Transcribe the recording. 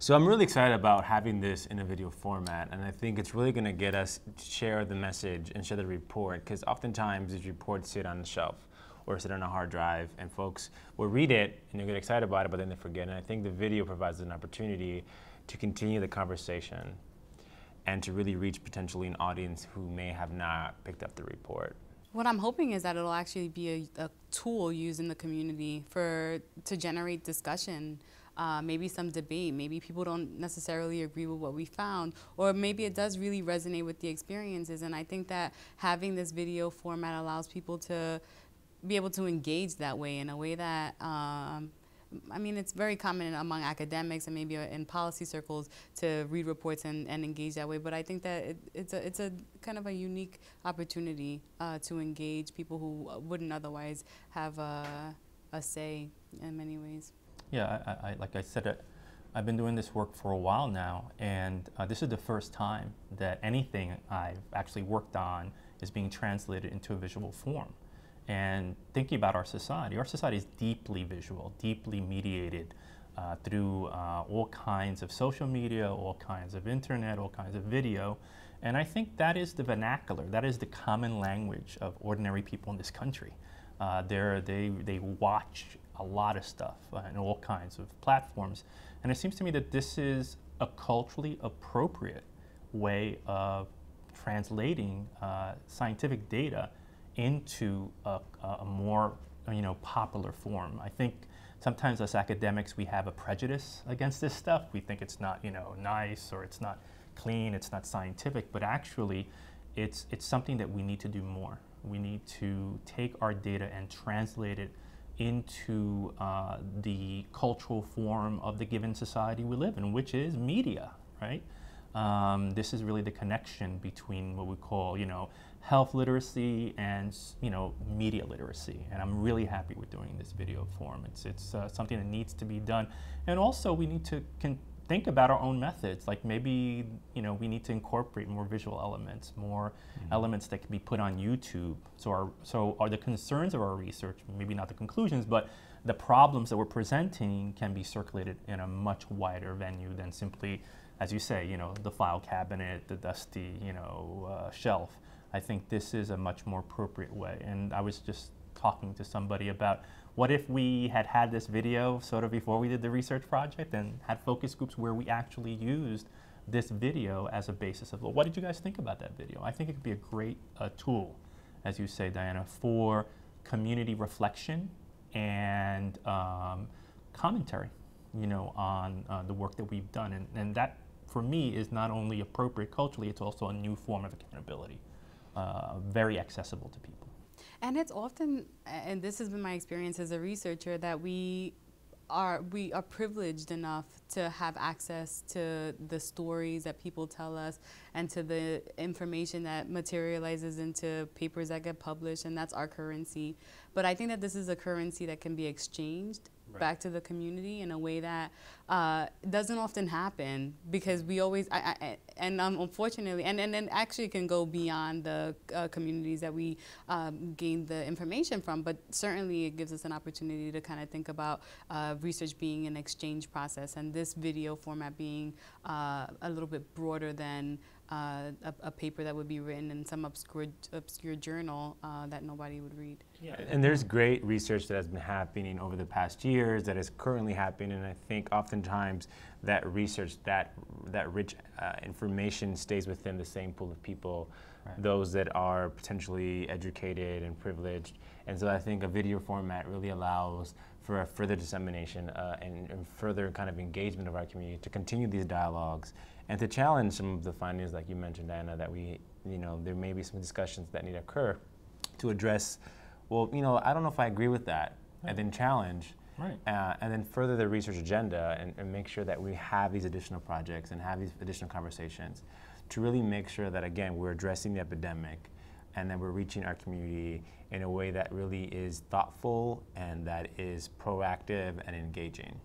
So I'm really excited about having this in a video format, and I think it's really going to get us to share the message and share the report, because oftentimes these reports sit on the shelf or sit on a hard drive, and folks will read it and they get excited about it, but then they forget. And I think the video provides an opportunity to continue the conversation and to really reach potentially an audience who may have not picked up the report. What I'm hoping is that it'll actually be a tool used in the community to generate discussion, maybe some debate. Maybe people don't necessarily agree with what we found, or maybe it does really resonate with the experiences. And I think that having this video format allows people to be able to engage that way, in a way that I mean, it's very common among academics and maybe in policy circles to read reports and engage that way. But I think that it's a kind of a unique opportunity to engage people who wouldn't otherwise have a say in many ways. Yeah, like I said, I've been doing this work for a while now, and this is the first time that anything I've actually worked on is being translated into a visual form. And thinking about our society is deeply visual, deeply mediated through all kinds of social media, all kinds of internet, all kinds of video. And I think that is the vernacular, that is the common language of ordinary people in this country. They watch a lot of stuff in all kinds of platforms. And it seems to me that this is a culturally appropriate way of translating scientific data into a more popular form. I think sometimes as academics we have a prejudice against this stuff. We think it's not nice, or it's not clean, it's not scientific, but actually it's something that we need to do more. We need to take our data and translate it into the cultural form of the given society we live in, which is media, right? This is really the connection between what we call, health literacy and, media literacy. And I'm really happy with doing this video form. It's something that needs to be done. And also we need to think about our own methods. Like maybe, we need to incorporate more visual elements, more elements that can be put on YouTube. So are the concerns of our research, maybe not the conclusions, but the problems that we're presenting can be circulated in a much wider venue than simply, as you say, the file cabinet, the dusty, shelf. I think this is a much more appropriate way. And I was just talking to somebody about what if we had this video sort of before we did the research project and had focus groups where we actually used this video as a basis of, well, what did you guys think about that video? I think it could be a great tool, as you say, Diana, for community reflection and commentary, on the work that we've done. And that, for me, is not only appropriate culturally, it's also a new form of accountability, very accessible to people. And it's often, and this has been my experience as a researcher, that we are privileged enough to have access to the stories that people tell us and to the information that materializes into papers that get published, and that's our currency. But I think that this is a currency that can be exchanged back to the community in a way that doesn't often happen, because we always, unfortunately, and actually can go beyond the communities that we gain the information from, but certainly it gives us an opportunity to kind of think about research being an exchange process, and this video format being a little bit broader than a paper that would be written in some obscure journal that nobody would read. Yeah, and there's great research that has been happening over the past years, that is currently happening, and I think oftentimes that research, that rich information stays within the same pool of people, those that are potentially educated and privileged. And so I think a video format really allows for a further dissemination and further kind of engagement of our community to continue these dialogues and to challenge some of the findings, like you mentioned, Diana, that there may be some discussions that need to occur to address, well, I don't know if I agree with that, and then challenge, and then further the research agenda and make sure that we have these additional projects and have these additional conversations to really make sure that, again, we're addressing the epidemic and that we're reaching our community in a way that really is thoughtful and that is proactive and engaging.